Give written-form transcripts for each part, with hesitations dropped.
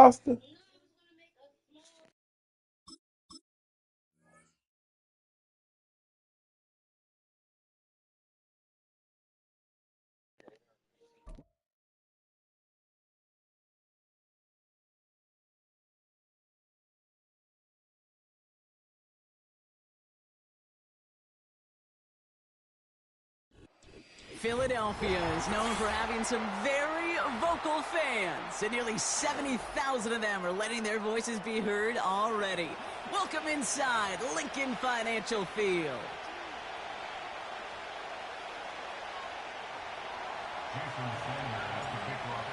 roster. Philadelphia is known for having some very vocal fans, and nearly 70,000 of them are letting their voices be heard already. Welcome inside Lincoln Financial Field.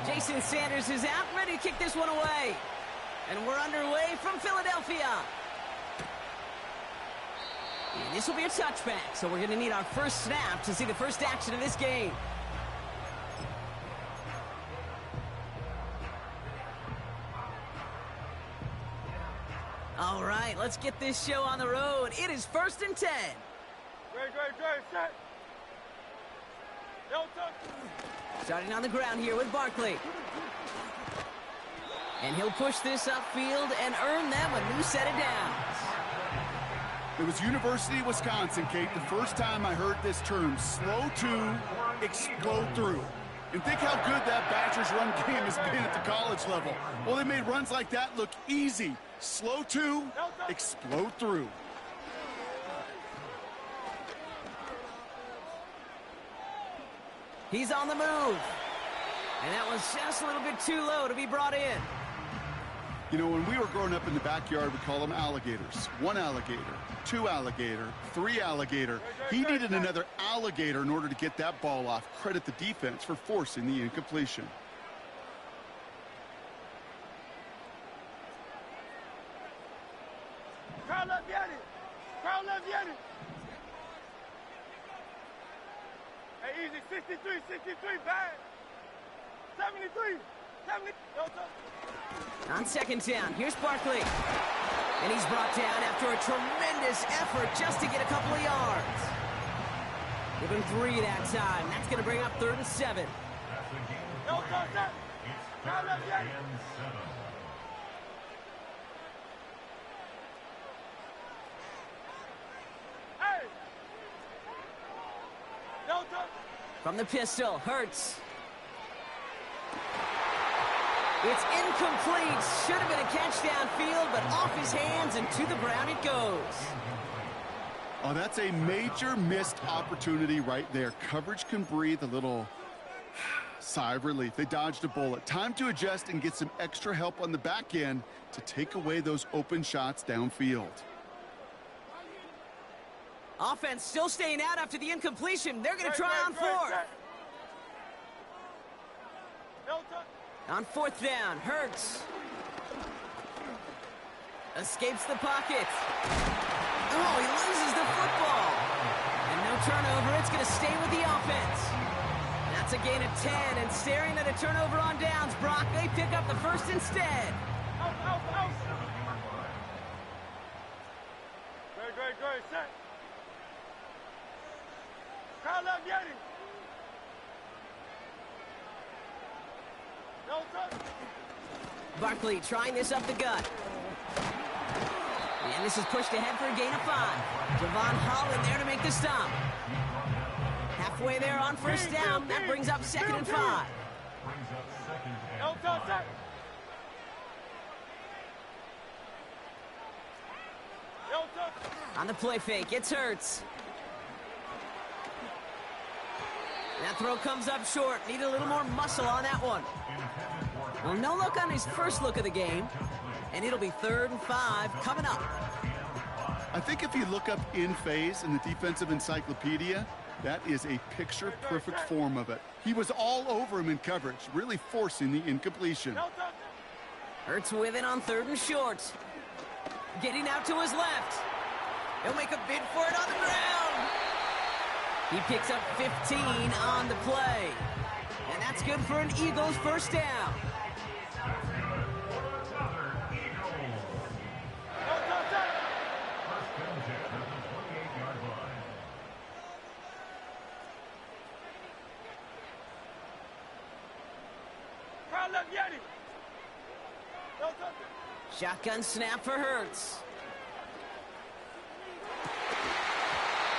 Jason Sanders is out, ready to kick this one away. And we're underway from Philadelphia. And this will be a touchback, so we're going to need our first snap to see the first action of this game. All right, let's get this show on the road. It is 1st and 10. Great, set. Starting on the ground here with Barkley. And he'll push this upfield and earn them a new set of downs. It was University of Wisconsin, Kate, the first time I heard this term, slow to explode through. And think how good that Badgers run game has been at the college level. Well, they made runs like that look easy. Slow to explode through. He's on the move. And that was just a little bit too low to be brought in. You know, when we were growing up in the backyard, we call them alligators. 1 alligator, 2 alligator, 3 alligator. He needed another alligator in order to get that ball off. Credit the defense for forcing the incompletion. Crowd left, get it. Hey, easy, 63, bad. 73, On 2nd down, here's Barkley. And he's brought down after a tremendous effort just to get a couple of yards. Give him 3 that time. That's going to bring up 3rd and 7. From the pistol, Hurts. It's incomplete. Should have been a catch downfield, but off his hands and to the ground it goes. Oh, that's a major missed opportunity right there. Coverage can breathe a little sigh of relief. They dodged a bullet. Time to adjust and get some extra help on the back end to take away those open shots downfield. Offense still staying out after the incompletion. They're going to try on 4th. On 4th down, Hurts. Escapes the pocket. Oh, he loses the football. And no turnover. It's going to stay with the offense. That's a gain of 10, and staring at a turnover on downs, Brock, they pick up the first instead. Out. Great, set. Crowd left, get it. Barkley trying this up the gut. And this is pushed ahead for a gain of 5. Javon Holland there to make the stop. Halfway there on 1st down. That brings up 2nd and 5. On the play fake, it's Hurts. That throw comes up short. Needed a little more muscle on that one. Well, no look on his first look of the game. And it'll be 3rd and 5 coming up. I think if you look up in phase in the defensive encyclopedia, that is a picture-perfect form of it. He was all over him in coverage, really forcing the incompletion. Hurts with it on 3rd and short. Getting out to his left. He'll make a bid for it on the ground. He picks up 15 on the play. And that's good for an Eagles first down. Shotgun snap for Hurts.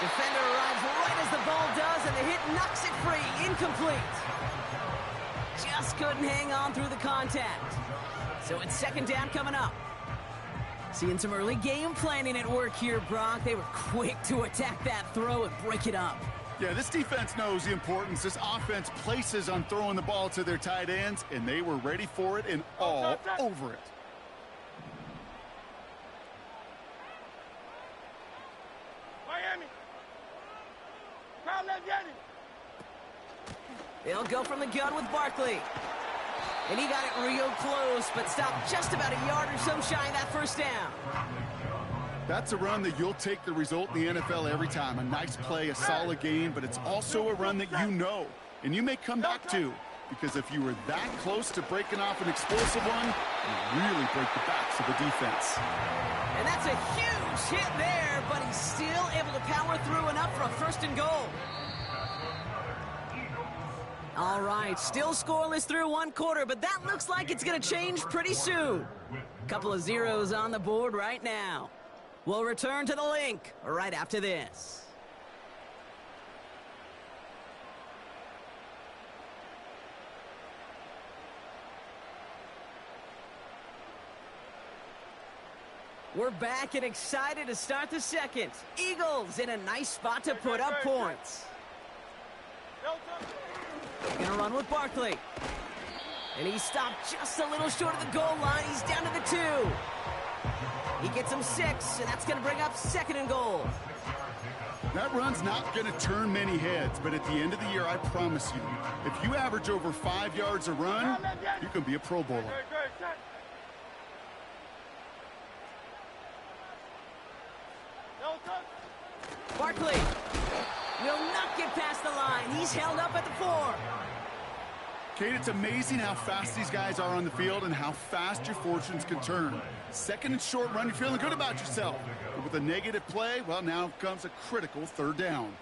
Defender arrives right as the ball does, and the hit knocks it free. Incomplete. Just couldn't hang on through the contact. So it's second down coming up. Seeing some early game planning at work here, Brock. They were quick to attack that throw and break it up. Yeah, this defense knows the importance this offense places on throwing the ball to their tight ends, and they were ready for it and all over it. Miami. Crowd left Yeti. They'll go from the gun with Barkley. And he got it real close, but stopped just about a yard or so shy of that first down. That's a run that you'll take the result in the NFL every time. A nice play, a solid game, but it's also a run that you know, and you may come back to, because if you were that close to breaking off an explosive one, you really break the backs of the defense. And that's a huge hit there, but he's still able to power through enough for a first and goal. All right, still scoreless through one quarter, but that looks like it's going to change pretty soon. Couple of zeros on the board right now. We'll return to the link right after this. We're back and excited to start the second. Eagles in a nice spot to put up points. They're gonna run with Barkley. And he stopped just a little short of the goal line. He's down to the 2. He gets him 6, and that's going to bring up second and goal. That run's not going to turn many heads, but at the end of the year, I promise you, if you average over 5 yards a run, you can be a Pro Bowler. Barkley will not get past the line. He's held up at the 4. Kate, it's amazing how fast these guys are on the field and how fast your fortunes can turn. Second and short run, you're feeling good about yourself. But with a negative play, well, now comes a critical third down.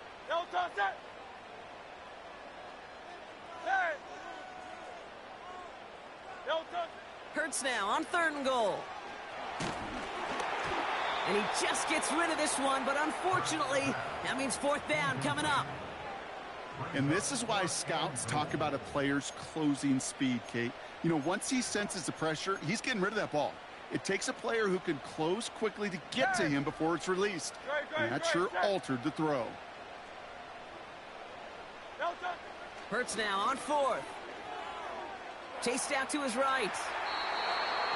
Hurts now on third and goal. And he just gets rid of this one, but unfortunately, that means fourth down coming up. And this is why scouts talk about a player's closing speed, Kate. You know, once he senses the pressure, he's getting rid of that ball. It takes a player who can close quickly to get to him before it's released. And that sure altered the throw. Hurts now on fourth. Chased out to his right.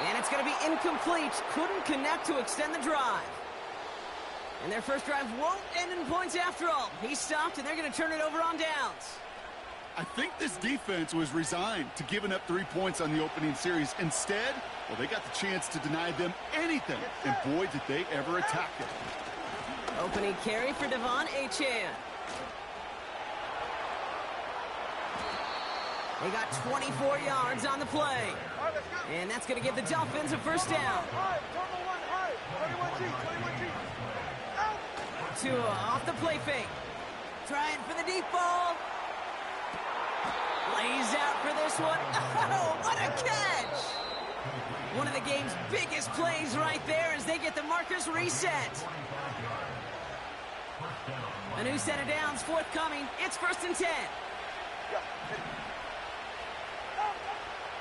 And it's going to be incomplete. Couldn't connect to extend the drive. And their first drive won't end in points after all. He stopped, and they're going to turn it over on downs. I think this defense was resigned to giving up 3 points on the opening series. Instead, well, they got the chance to deny them anything. And boy, did they ever attack it. Opening carry for Devon Achane. They got 24 yards on the play. And that's going to give the Dolphins a first down. Tua off the play fake. Trying for the deep ball. Lays out for this one. Oh, what a catch! One of the game's biggest plays right there as they get the markers reset. A new set of downs forthcoming. It's first and 10.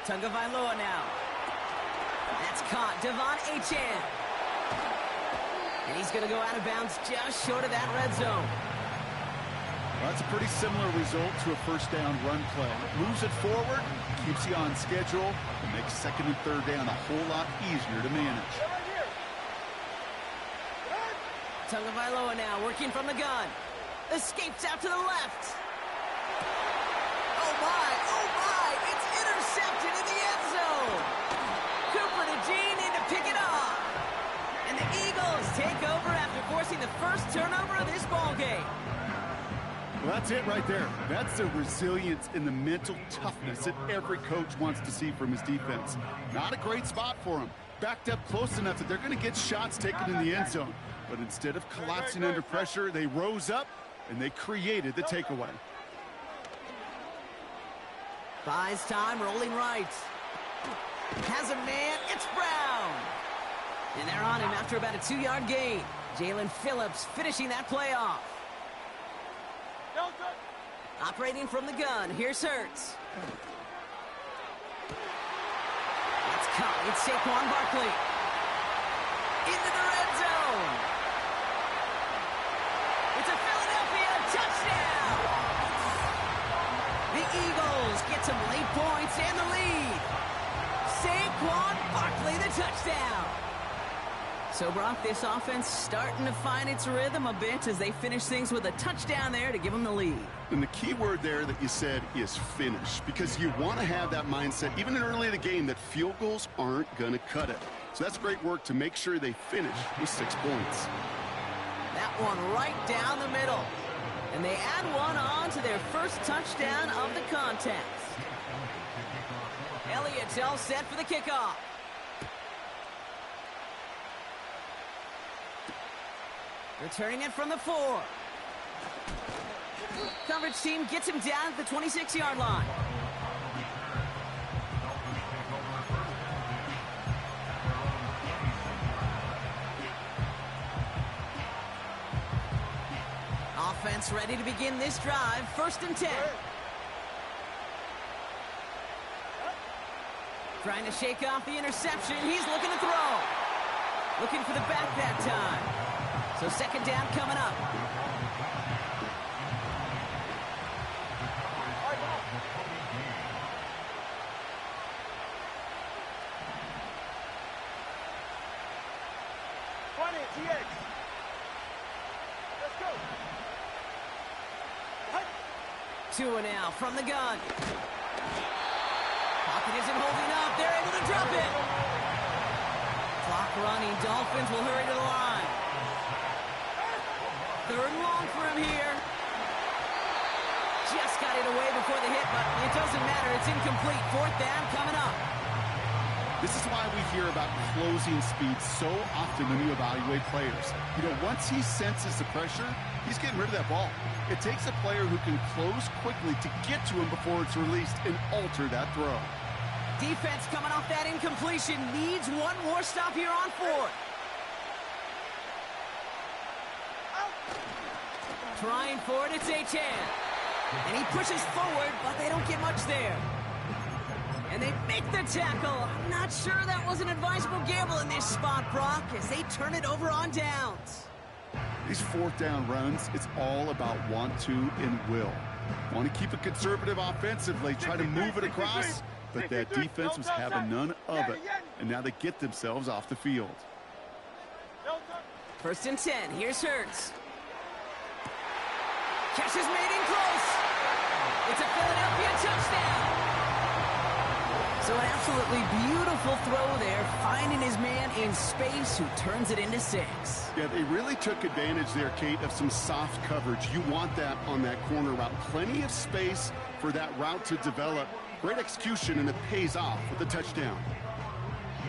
Tagovailoa now. That's caught. Devon Achane. And he's going to go out of bounds just short of that red zone. Well, that's a pretty similar result to a first down run play. Moves it forward, keeps you on schedule, and makes second and third down a whole lot easier to manage. Tagovailoa now working from the gun. Escapes out to the left. Oh my, it's intercepted in the end zone. Cooper to Gene in to pick it off. And the Eagles take over after forcing the first turnover of this ball game. Well, that's it right there. That's the resilience and the mental toughness that every coach wants to see from his defense. Not a great spot for him. Backed up close enough that they're going to get shots taken in the end zone. But instead of collapsing under pressure, they rose up and they created the takeaway. Buys time, rolling right. Has a man, it's Brown. And they're on him after about a 2-yard gain. Jalen Phillips finishing that play off. Operating from the gun, here's Hurts. It's caught, it's Saquon Barkley. Into the red zone. It's a Philadelphia touchdown. The Eagles get some late points and the lead. Saquon Barkley, the touchdown. So, Brock, this offense starting to find its rhythm a bit as they finish things with a touchdown there to give them the lead. And the key word there that you said is finish, because you want to have that mindset, even in early in the game, that field goals aren't going to cut it. So that's great work to make sure they finish with 6 points. That one right down the middle. And they add one on to their first touchdown of the contest. Elliott's all set for the kickoff. Returning it from the 4. Coverage team gets him down at the 26-yard line. Offense ready to begin this drive. 1st and 10. Trying to shake off the interception. He's looking to throw. Looking for the back that time. So 2nd down coming up. Let's go. Two and out from the gun. Pocket isn't holding up. They're able to drop it. Clock running. Dolphins will hurry to the line. 3rd and long for him here. Just got it away before the hit, but it doesn't matter. It's incomplete. 4th down coming up. This is why we hear about closing speed so often when you evaluate players. You know, once he senses the pressure, he's getting rid of that ball. It takes a player who can close quickly to get to him before it's released and alter that throw. Defense coming off that incompletion needs one more stop here on 4th. Trying for it, it's Achane. And he pushes forward, but they don't get much there. And they make the tackle. I'm not sure that was an advisable gamble in this spot, Brock, as they turn it over on downs. These 4th down runs, it's all about want to and will. Want to keep it conservative offensively, try to move it across, but that defense was having none of it. And now they get themselves off the field. 1st and 10, here's Hurts. Catch is made in close. It's a Philadelphia touchdown. So an absolutely beautiful throw there, finding his man in space who turns it into 6. Yeah, they really took advantage there, Kate, of some soft coverage. You want that on that corner route. Plenty of space for that route to develop. Great execution, and it pays off with the touchdown.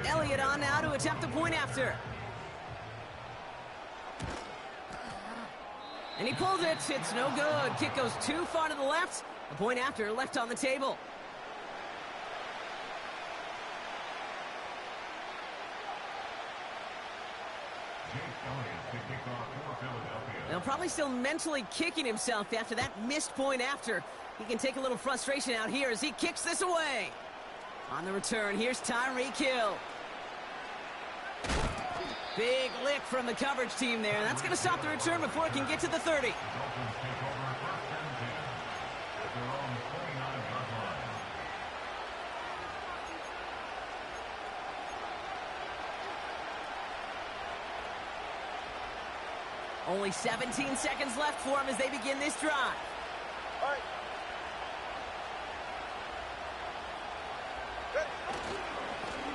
Elliott on now to attempt the point after. And he pulled it. It's no good. Kick goes too far to the left. The point after left on the table. Now probably still mentally kicking himself after that missed point after. He can take a little frustration out here as he kicks this away. On the return, here's Tyreek Hill. Big lick from the coverage team there. That's going to stop the return before it can get to the 30. Only 17 seconds left for him as they begin this drive. All right.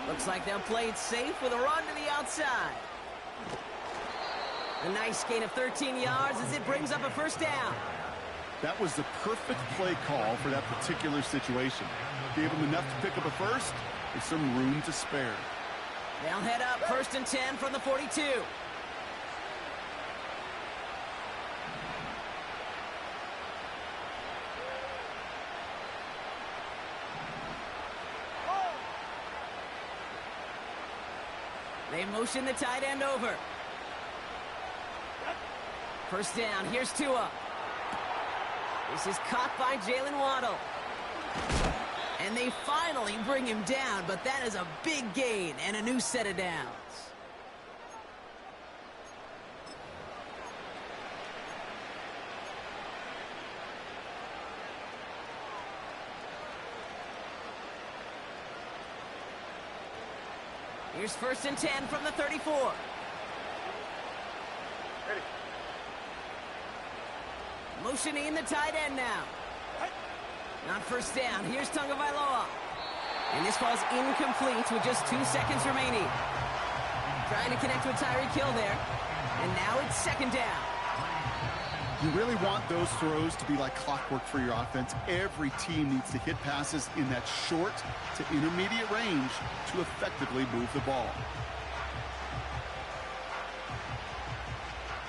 Looks like they'll play it safe with a run to the outside. A nice gain of 13 yards as it brings up a 1st down. That was the perfect play call for that particular situation. Gave him enough to pick up a 1st with some room to spare. They'll head up 1st and 10 from the 42. They motion the tight end over. First down, here's Tua. This is caught by Jalen Waddle. And they finally bring him down, but that is a big gain and a new set of downs. Here's 1st and 10 from the 34. Ready. Motioning the tight end now. Not first down. Here's Tagovailoa. And this ball's incomplete with just 2 seconds remaining. Trying to connect with Tyreek Hill there. And now it's 2nd down. You really want those throws to be like clockwork for your offense. Every team needs to hit passes in that short to intermediate range to effectively move the ball.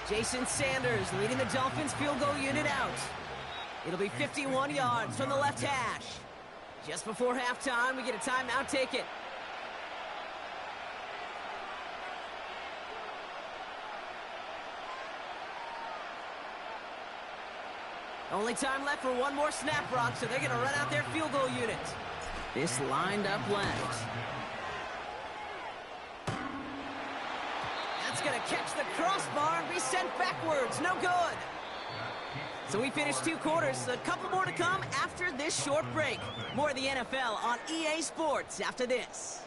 Jason Sanders leading the Dolphins field goal unit out. It'll be 51 yards from the left hash. Just before halftime, we get a timeout ticket. Only time left for one more snap, Brock, so they're going to run out their field goal unit. This lined up left. That's going to catch the crossbar and be sent backwards. No good. So we finished 2 quarters. A couple more to come after this short break. More of the NFL on EA Sports after this.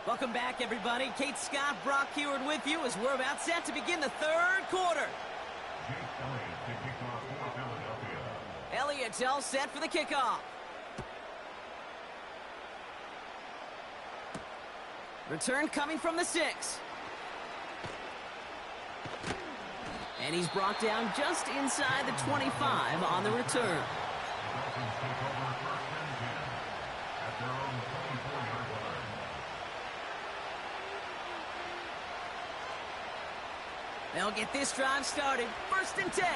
Welcome back, everybody. Kate Scott, Brock Heward with you as we're about set to begin the 3rd quarter. Elliott's all set for the kickoff. Return coming from the 6. And he's brought down just inside the 25 on the return. They'll get this drive started. 1st and 10.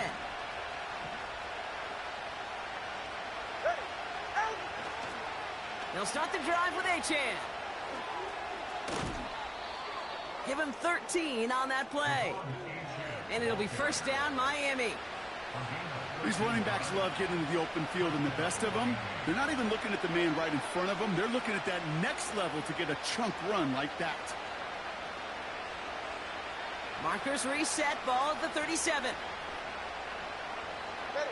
They'll start the drive with Achane. Give him 13 on that play. And it'll be 1st down, Miami. These running backs love getting into the open field, and the best of them, they're not even looking at the man right in front of them. They're looking at that next level to get a chunk run like that. Markers reset, ball at the 37. Ready.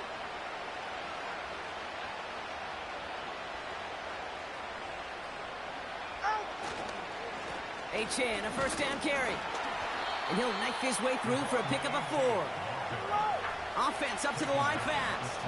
Achane, a 1st down carry. And he'll knife his way through for a pickup of 4. Offense up to the line fast.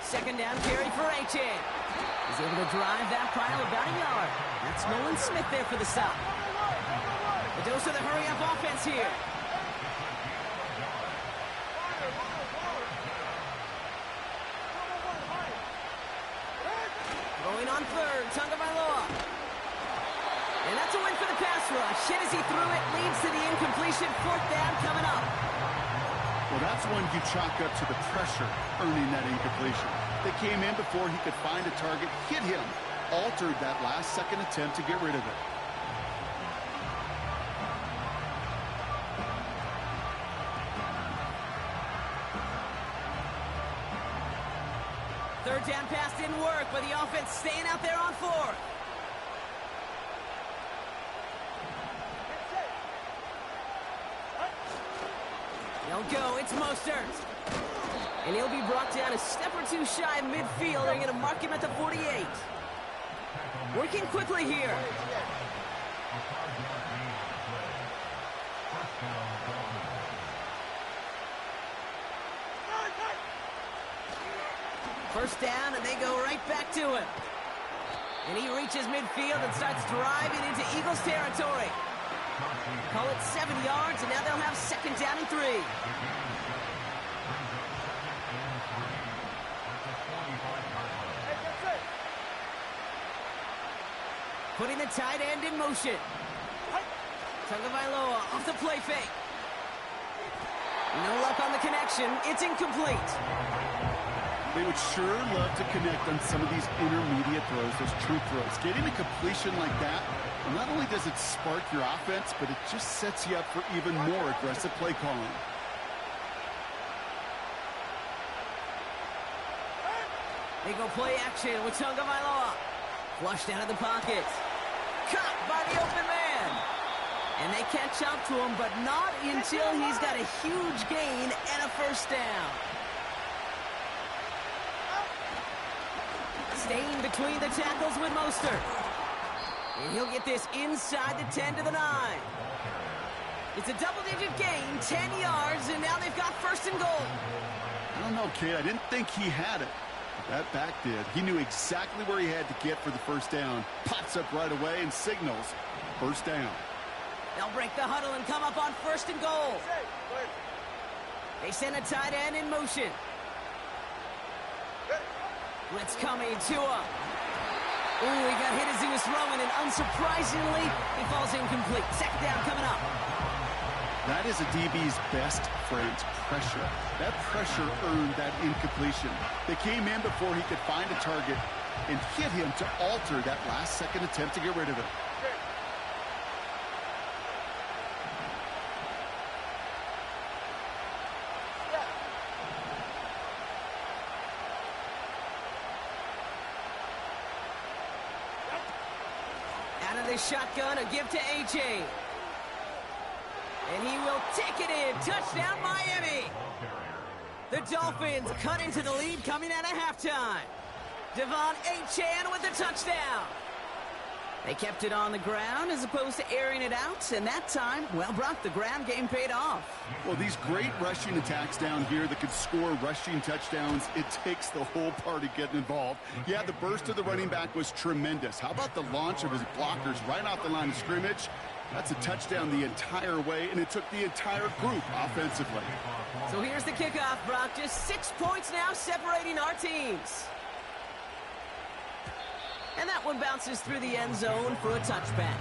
Second down carry for Achane. He's able to drive that pile about a yard. That's Nolan Smith there for the stop. A dose of the hurry-up offense here. Going on 3rd, Tagovailoa. And that's a win for the pass rush. Hit as he threw it, leads to the incompletion. 4th down coming up. Well, that's one you chalk up to the pressure earning that incompletion. They came in before he could find a target, hit him, altered that last-second attempt to get rid of it. Third down pass didn't work, but the offense staying out there on 4th. They'll go, it's Mostert. And he'll be brought down a step or 2 shy of midfield. They're going to mark him at the 48. Working quickly here. First down, and they go right back to him. And he reaches midfield and starts driving into Eagles territory. Call it 7 yards, and now they'll have 2nd down and 3. Putting the tight end in motion. Tagovailoa off the play fake. No luck on the connection. It's incomplete. They would sure love to connect on some of these intermediate throws, those true throws. Getting a completion like that, well, not only does it spark your offense, but it just sets you up for even more aggressive play calling. They go play action with Tagovailoa. Flushed out of the pocket. Caught by the open man. And they catch up to him, but not until he's got a huge gain and a first down. Staying between the tackles with Mostert. And he'll get this inside the 10 to the 9. It's a double-digit gain, 10 yards, and now they've got first and goal. I don't know, kid. I didn't think he had it. That back did. He knew exactly where he had to get for the first down. Pops up right away and signals first down. They'll break the huddle and come up on first and goal. They send a tight end in motion. Blitz coming, Tua. Ooh, he got hit as he was throwing, and unsurprisingly, he falls incomplete. Second down coming up. That is a DB's best friend, pressure. That pressure earned that incompletion. They came in before he could find a target and hit him to alter that last-second attempt to get rid of it. Out of the shotgun, a give to A.J. And he will take it in. Touchdown, Miami. The Dolphins cut into the lead coming out of halftime. Devon Achane with the touchdown. They kept it on the ground as opposed to airing it out, and that time, well, Brock, the ground game paid off. Well, these great rushing attacks down here that could score rushing touchdowns, it takes the whole party getting involved. Yeah, the burst of the running back was tremendous. How about the launch of his blockers right off the line of scrimmage? That's a touchdown the entire way, and it took the entire group offensively. So here's the kickoff, Brock. Just 6 points now separating our teams. And that one bounces through the end zone for a touchback.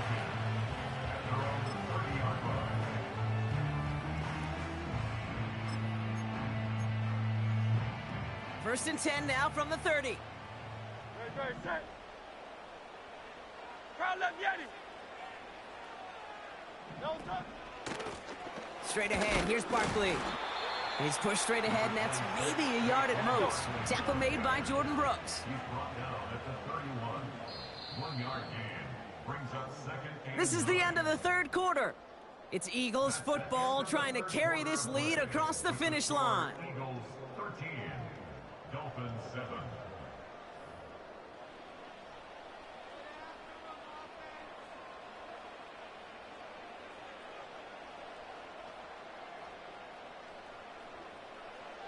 First and 10 now from the 30. Straight ahead, here's Barkley. He's pushed straight ahead, and that's maybe a yard at most. Tackle made by Jordan Brooks. This is the end of the third quarter. It's Eagles football trying to carry this lead across the finish line. Eagles 13, Dolphins 7.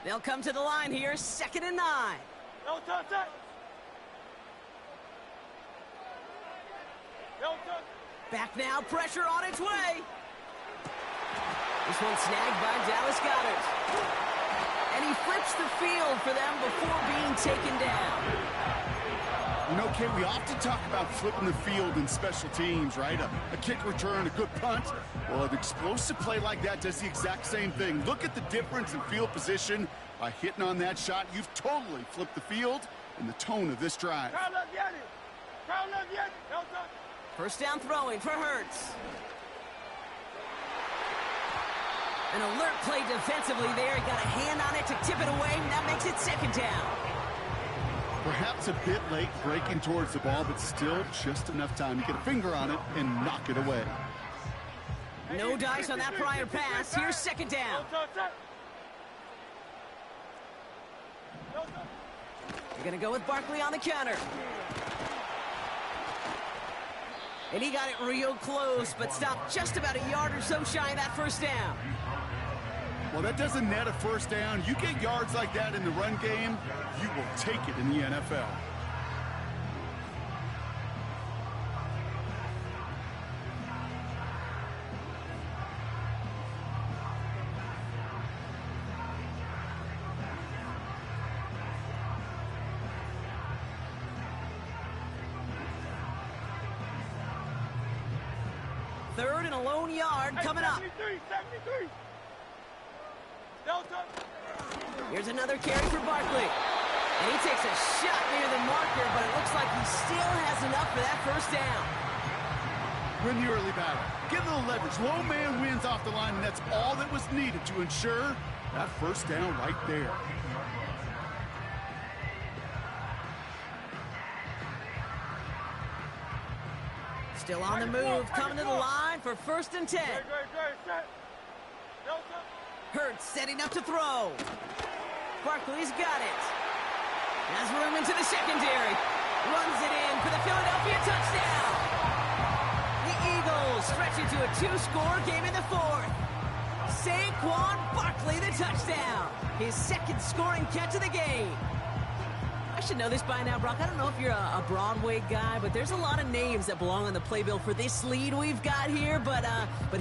They'll come to the line here, 2nd and 9. No touch that. No touch. Back now, pressure on its way. This one snagged by Dallas Goedert. And he flips the field for them before being taken down. You know, Kate, we often talk about flipping the field in special teams, right? A kick return, a good punt. Well, an explosive play like that does the exact same thing. Look at the difference in field position. By hitting on that shot, you've totally flipped the field and the tone of this drive. First down throwing for Hurts. An alert play defensively there. He got a hand on it to tip it away, and that makes it 2nd down. Perhaps a bit late breaking towards the ball, but still just enough time to get a finger on it and knock it away. No dice on that prior pass. Here's 2nd down. They're going to go with Barkley on the counter. And he got it real close, but stopped just about a yard or so shy of that first down. Well, that doesn't net a first down. You get yards like that in the run game, you will take it in the NFL. 3rd and a lone yard coming up. 73. Delta. Here's another carry for Barkley. And he takes a shot near the marker, but it looks like he still has enough for that first down. Win the early battle. Get a little leverage. Low man wins off the line, and that's all that was needed to ensure that first down right there. Still on the move, coming to the line for 1st and 10. Set. Delta. Hurts setting up to throw. Barkley's got it. Has room into the secondary. Runs it in for the Philadelphia touchdown. The Eagles stretch it to a 2-score game in the 4th. Saquon Barkley the touchdown. His 2nd scoring catch of the game. I should know this by now, Brock. I don't know if you're a Broadway guy, but there's a lot of names that belong on the playbill for this lead we've got here, but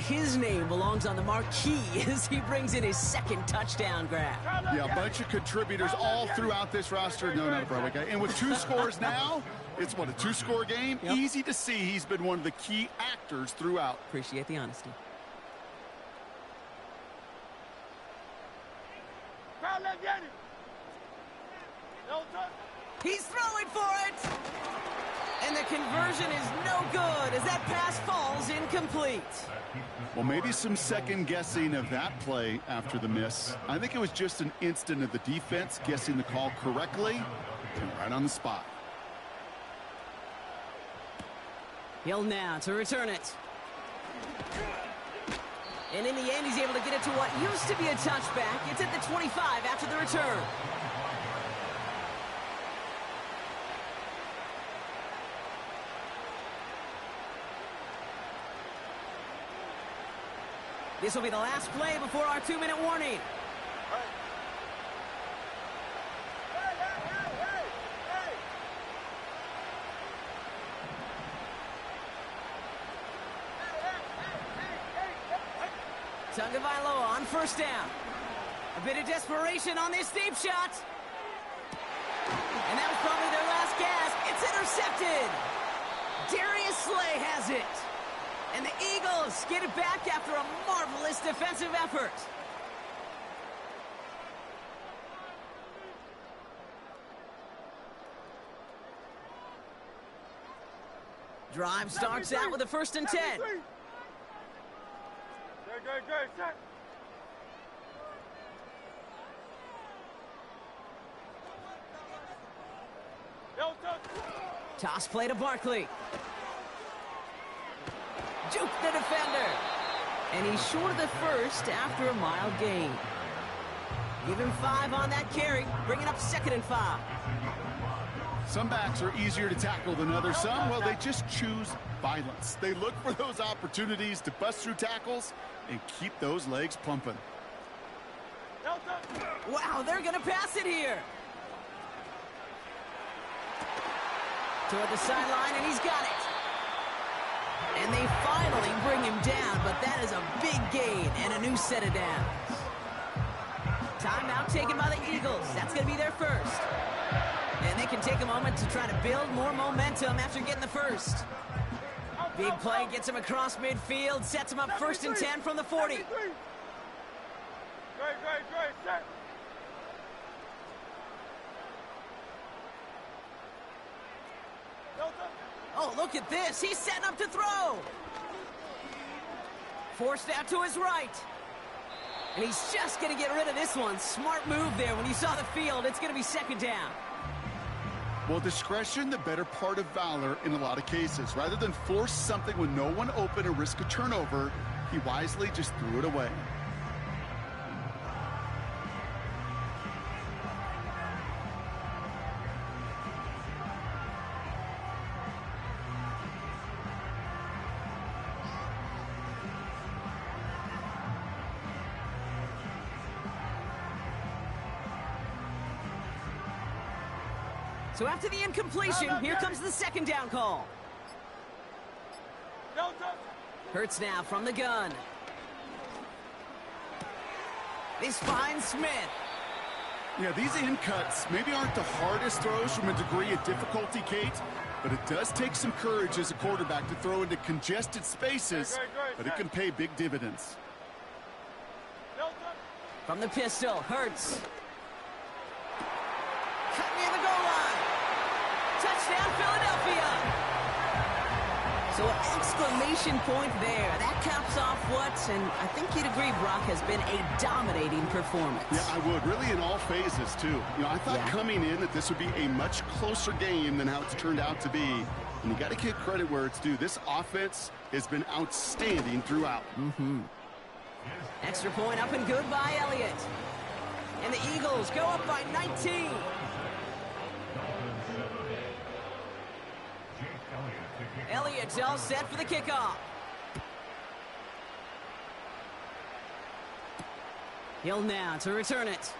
his name belongs on the marquee as he brings in his 2nd touchdown grab. Yeah, a bunch of contributors all throughout this roster. No, not a Broadway guy. And with 2 scores now, it's what, a 2-score game? Yep. Easy to see he's been one of the key actors throughout. Appreciate the honesty. He's throwing for it! And the conversion is no good as that pass falls incomplete. Well, maybe some second guessing of that play after the miss. I think it was just an instant of the defense guessing the call correctly and right on the spot. Hill now to return it. And in the end, he's able to get it to what used to be a touchback. It's at the 25 after the return. This will be the last play before our 2-minute warning. Tagovailoa on 1st down. A bit of desperation on this deep shot. And that was probably their last gasp. It's intercepted. Darius Slay has it. And the Eagles get it back after a marvelous defensive effort. Drive starts out with a 1st and 10. Good, set. Delta. Toss play to Barkley. Juke the defender. And he's short of the 1st after a mild gain. Give him 5 on that carry, bringing up 2nd and 5. Some backs are easier to tackle than others. Some, well, they just choose violence. They look for those opportunities to bust through tackles and keep those legs pumping. Wow, they're going to pass it here. Toward the sideline, and he's got it. And they finally bring him down, but that is a big gain and a new set of downs. Timeout taken by the Eagles. That's going to be their 1st. And they can take a moment to try to build more momentum after getting the 1st. Big play gets him across midfield, sets him up 1st and 10 from the 40. Great, set. Delta. Oh, look at this. He's setting up to throw. Forced out to his right. And he's just going to get rid of this one. Smart move there. When you saw the field, it's going to be 2nd down. Well, discretion, the better part of valor in a lot of cases. Rather than force something with no one open and risk a turnover, he wisely just threw it away. So after the incompletion, here comes the 2nd down call. Hurts now from the gun. This finds Smith. Yeah, these in cuts maybe aren't the hardest throws from a degree of difficulty, Kate, but it does take some courage as a quarterback to throw into congested spaces but it can pay big dividends. From the pistol, Hurts. Cut near the goal line. Touchdown, Philadelphia. So an exclamation point there. That caps off what, and I think you'd agree, Brock, has been a dominating performance. Yeah, I would. Really in all phases, too. I thought coming in that this would be a much closer game than how it's turned out to be. And you got to give credit where it's due. This offense has been outstanding throughout. Extra point up and good by Elliott. And the Eagles go up by 19. Elliott's all set for the kickoff. Hill now to return it.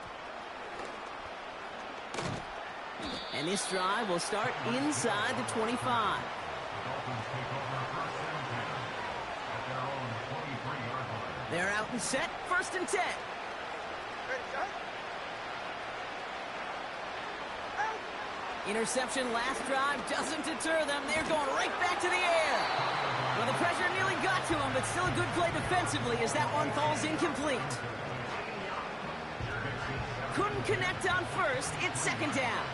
And this drive will start inside the 25. They're out and set, 1st and 10. Interception last drive doesn't deter them. They're going right back to the air. Well, the pressure nearly got to him, but still a good play defensively as that one falls incomplete. Couldn't connect on 1st. It's 2nd down.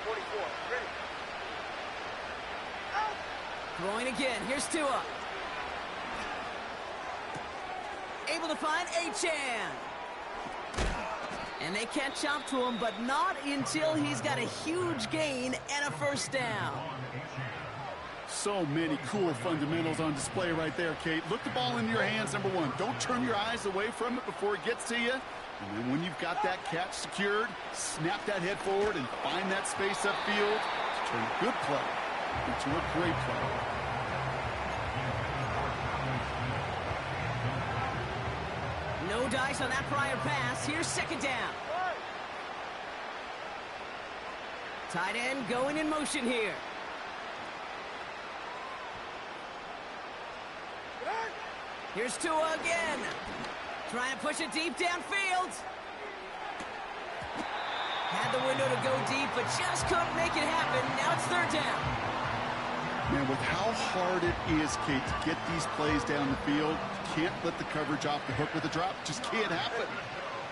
44, ready. Throwing again. Here's Tua. Able to find Achan. And they catch up to him, but not until he's got a huge gain and a 1st down. So many cool fundamentals on display right there, Kate. Look the ball into your hands, number one. Don't turn your eyes away from it before it gets to you. And then when you've got that catch secured, snap that head forward and find that space upfield to turn a good play into a great play. No dice on that prior pass. Here's 2nd down. Tight end going in motion here. Here's Tua again. Trying to push it deep downfield. Had the window to go deep, but just couldn't make it happen. Now it's 3rd down. Man, with how hard it is, Kate, to get these plays down the field, you can't let the coverage off the hook with a drop. Just can't happen.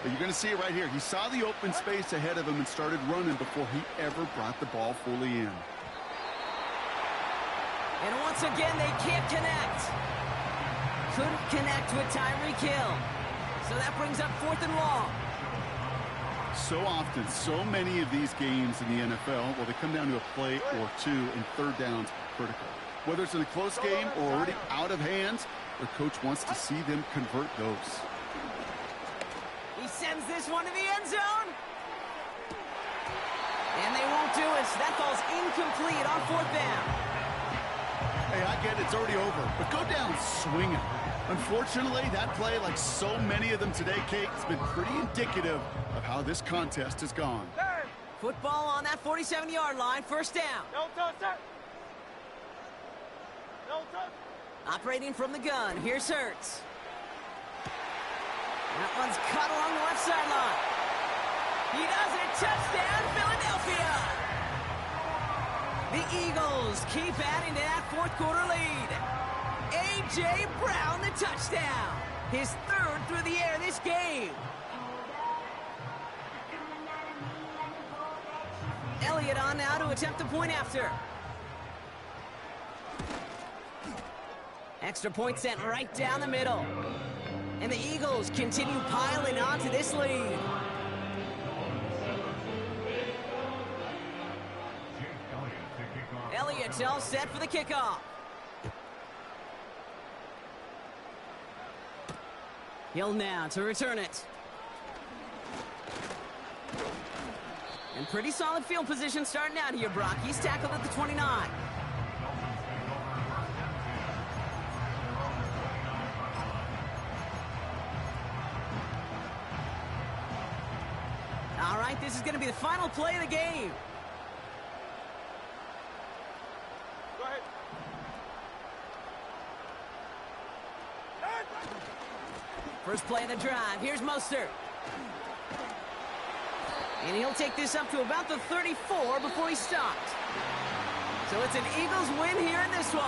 But you're going to see it right here. He saw the open space ahead of him and started running before he ever brought the ball fully in. And once again, they can't connect. Couldn't connect with Tyreek Hill. So that brings up 4th and long. So often, so many of these games in the NFL, well, they come down to a play or two, and 3rd downs critical. Whether it's in a close game or already out of hands, the coach wants to see them convert those. He sends this one to the end zone. And they won't do it. So that falls incomplete on 4th down. Hey, I get it. It's already over. But go down swinging. Unfortunately, that play, like so many of them today, Kate, has been pretty indicative of how this contest has gone. Football on that 47-yard line. 1st down. No touch, sir. No touch. Operating from the gun. Here's Hurts. That one's cut along the left sideline. He does it. Touchdown, Philadelphia. The Eagles keep adding to that 4th quarter lead. A.J. Brown, the touchdown. His 3rd through the air this game. Elliott on now to attempt the point after. Extra point sent right down the middle. And the Eagles continue piling on to this lead. Elliott's all set for the kickoff. Hill now to return it. And pretty solid field position starting out here, Brock. He's tackled at the 29. All right, this is going to be the final play of the game. Go ahead. First play of the drive. Here's Mostert. And he'll take this up to about the 34 before he stopped. So it's an Eagles win here in this one.